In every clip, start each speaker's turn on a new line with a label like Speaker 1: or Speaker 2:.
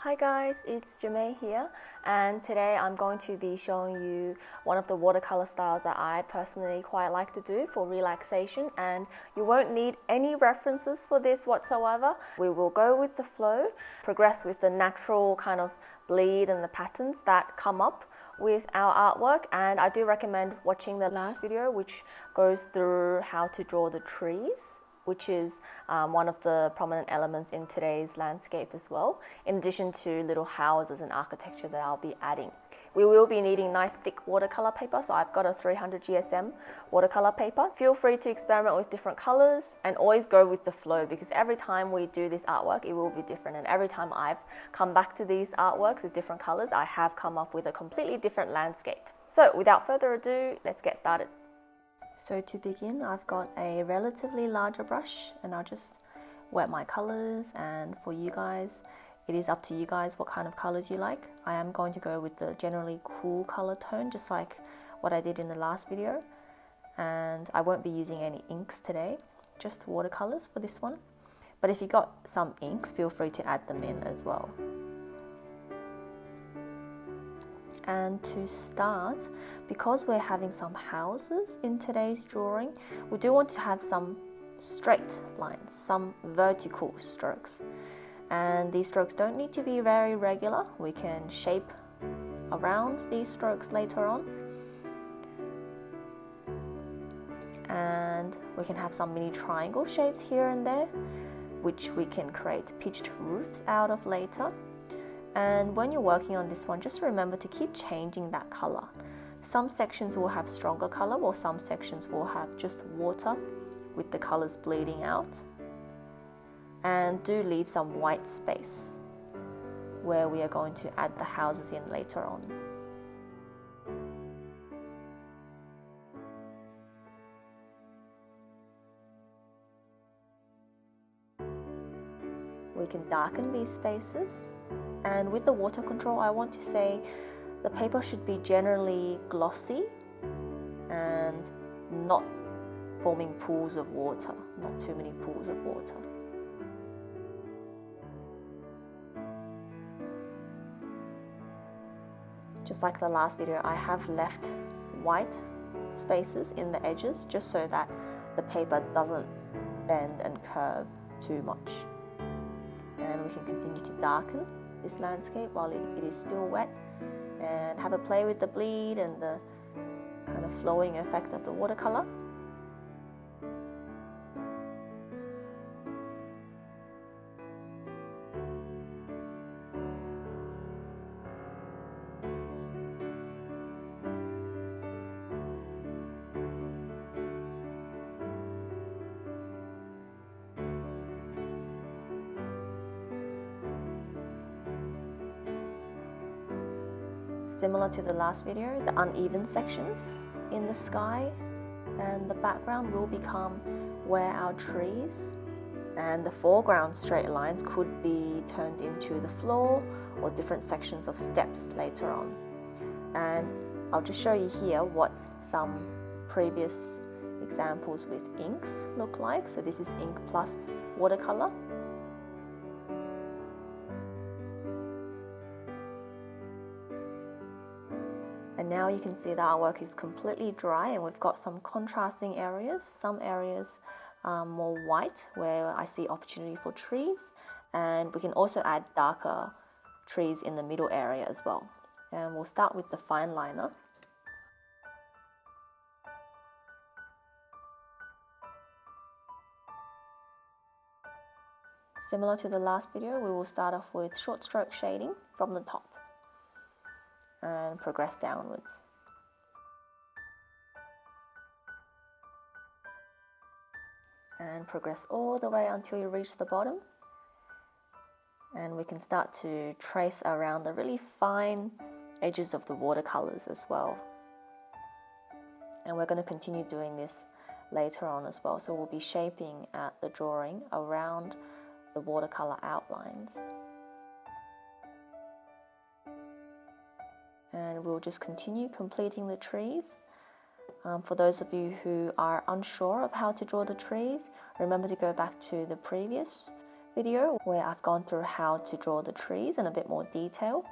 Speaker 1: Hi guys, it's Jamay here, and today I'm going to be showing you one of the watercolor styles that I personally quite like to do for relaxation, and you won't need any references for this whatsoever. We will go with the flow, progress with the natural kind of bleed and the patterns that come up with our artwork, and I do recommend watching the last video which goes through how to draw the trees, which is one of the prominent elements in today's landscape as well, in addition to little houses and architecture that I'll be adding. We will be needing nice thick watercolor paper, so I've got a 300 GSM watercolor paper. Feel free to experiment with different colors and always go with the flow, because every time we do this artwork, it will be different. And every time I've come back to these artworks with different colors, I have come up with a completely different landscape. So without further ado, let's get started. So to begin, I've got a relatively larger brush and I'll just wet my colors, and for you guys, it is up to you guys what kind of colors you like. I am going to go with the generally cool color tone, just like what I did in the last video, and I won't be using any inks today, just watercolors for this one. But if you got some inks, feel free to add them in as well. And to start, because we're having some houses in today's drawing, we do want to have some straight lines, some vertical strokes. And these strokes don't need to be very regular. We can shape around these strokes later on. And we can have some mini triangle shapes here and there, which we can create pitched roofs out of later. And when you're working on this one, just remember to keep changing that color. Some sections will have stronger color, or some sections will have just water with the colors bleeding out. And do leave some white space where we are going to add the houses in later on. We can darken these spaces. And with the water control, I want to say the paper should be generally glossy and not forming pools of water, not too many pools of water. Just like the last video, I have left white spaces in the edges just so that the paper doesn't bend and curve too much. And we can continue to darken this landscape while it is still wet, and have a play with the bleed and the kind of flowing effect of the watercolor. Similar to the last video, the uneven sections in the sky and the background will become where our trees and the foreground straight lines could be turned into the floor or different sections of steps later on. And I'll just show you here what some previous examples with inks look like. So this is ink plus watercolor. And now you can see the artwork is completely dry, and we've got some contrasting areas. Some areas are more white where I see opportunity for trees, and we can also add darker trees in the middle area as well. And we'll start with the fine liner. Similar to the last video, we will start off with short stroke shading from the top and progress downwards. And progress all the way until you reach the bottom. And we can start to trace around the really fine edges of the watercolors as well. And we're going to continue doing this later on as well. So we'll be shaping at the drawing around the watercolor outlines. And we'll just continue completing the trees. For those of you who are unsure of how to draw the trees, remember to go back to the previous video where I've gone through how to draw the trees in a bit more detail.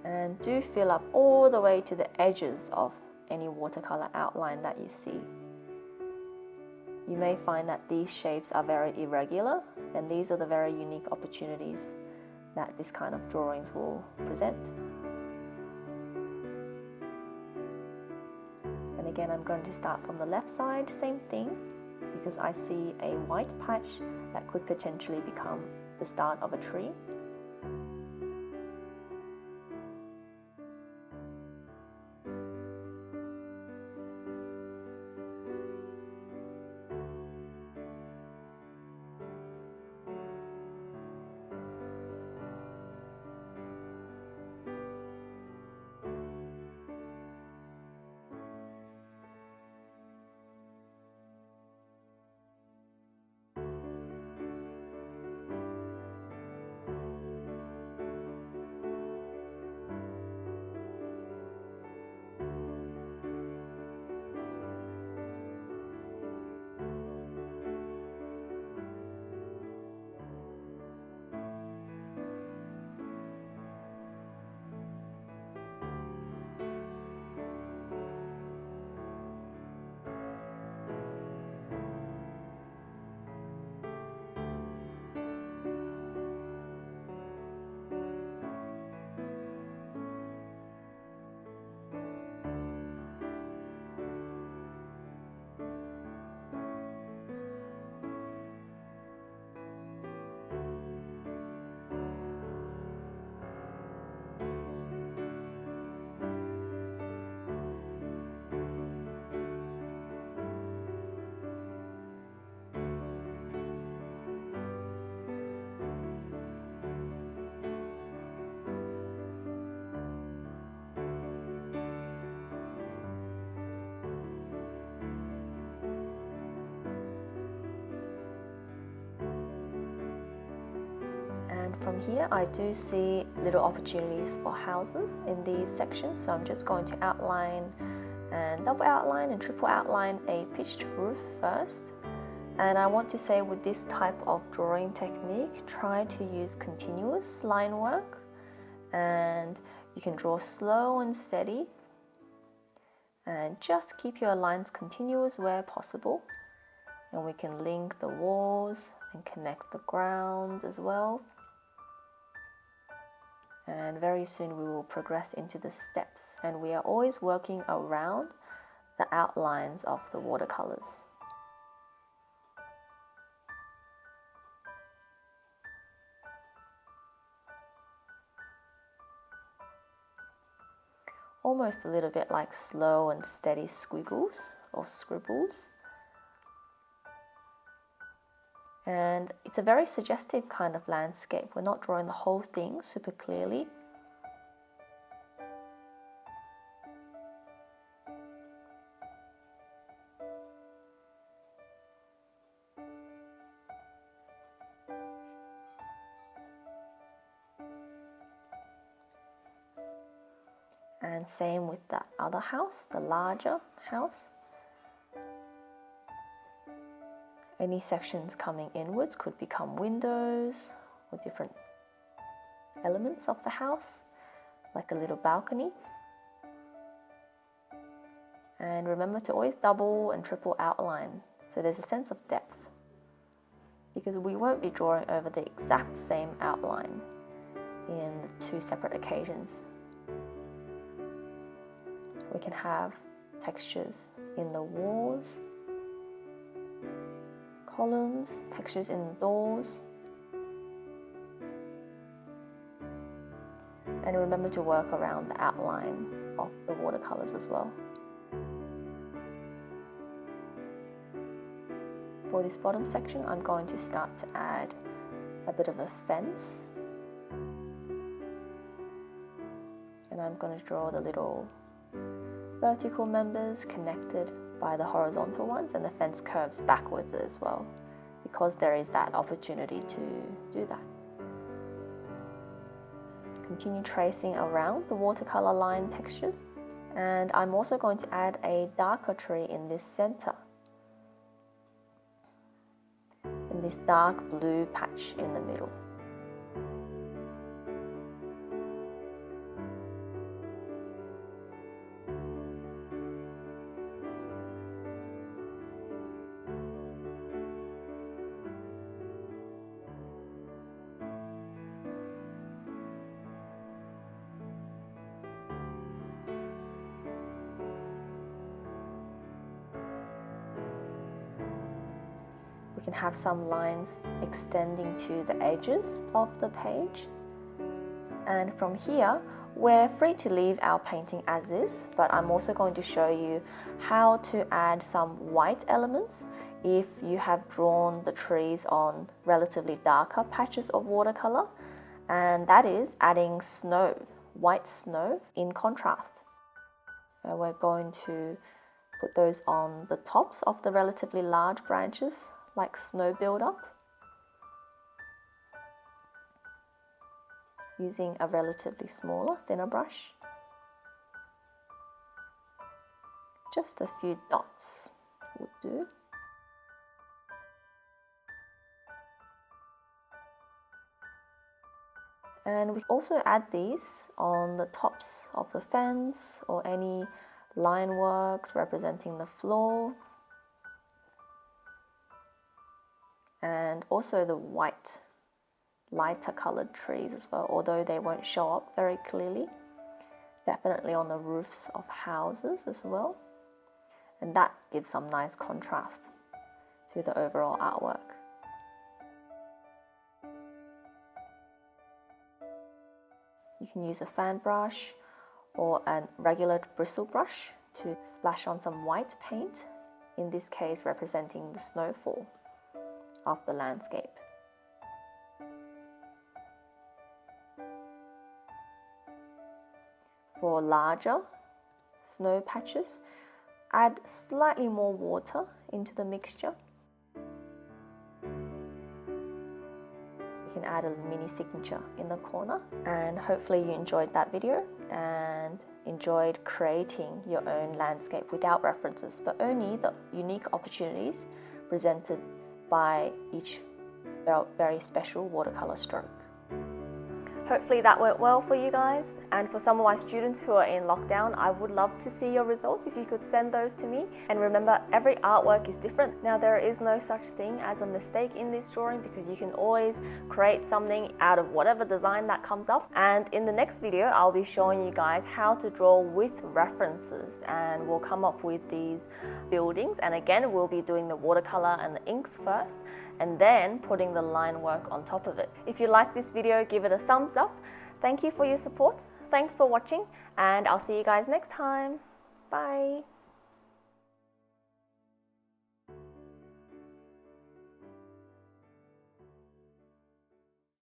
Speaker 1: And do fill up all the way to the edges of any watercolor outline that you see. You may find that these shapes are very irregular, and these are the very unique opportunities that this kind of drawings will present. And again, I'm going to start from the left side, same thing, because I see a white patch that could potentially become the start of a tree. And from here, I do see little opportunities for houses in these sections. So I'm just going to outline and double outline and triple outline a pitched roof first. And I want to say with this type of drawing technique, try to use continuous line work, and you can draw slow and steady, and just keep your lines continuous where possible. And we can link the walls and connect the ground as well. And very soon we will progress into the steps, and we are always working around the outlines of the watercolors. Almost a little bit like slow and steady squiggles or scribbles. And it's a very suggestive kind of landscape. We're not drawing the whole thing super clearly. And same with that other house, the larger house. Any sections coming inwards could become windows or different elements of the house, like a little balcony. And remember to always double and triple outline, so there's a sense of depth, because we won't be drawing over the exact same outline in two separate occasions. We can have textures in the walls, columns, textures in the doors. And remember to work around the outline of the watercolors as well. For this bottom section, I'm going to start to add a bit of a fence. And I'm going to draw the little vertical members connected by the horizontal ones, and the fence curves backwards as well, because there is that opportunity to do that. Continue tracing around the watercolor line textures, and I'm also going to add a darker tree in this center, in this dark blue patch in the middle. We can have some lines extending to the edges of the page. And from here, we're free to leave our painting as is, but I'm also going to show you how to add some white elements if you have drawn the trees on relatively darker patches of watercolor, and that is adding snow, white snow in contrast. And we're going to put those on the tops of the relatively large branches, like snow buildup, using a relatively smaller, thinner brush. Just a few dots would do. And we also add these on the tops of the fence or any line works representing the floor. And also the white, lighter colored trees as well, although they won't show up very clearly. Definitely on the roofs of houses as well. And that gives some nice contrast to the overall artwork. You can use a fan brush or a regular bristle brush to splash on some white paint, in this case representing the snowfall of the landscape. For larger snow patches, add slightly more water into the mixture. You can add a mini signature in the corner, and hopefully you enjoyed that video and enjoyed creating your own landscape without references, but only the unique opportunities presented by each very special watercolor stroke. Hopefully that went well for you guys, and for some of my students who are in lockdown, I would love to see your results if you could send those to me. And remember, every artwork is different. Now, there is no such thing as a mistake in this drawing, because you can always create something out of whatever design that comes up. And in the next video, I'll be showing you guys how to draw with references, and we'll come up with these buildings. And again, we'll be doing the watercolor and the inks first, and then putting the line work on top of it. If you like this video, give it a thumbs up. Thank you for your support. Thanks for watching, and I'll see you guys next time. Bye.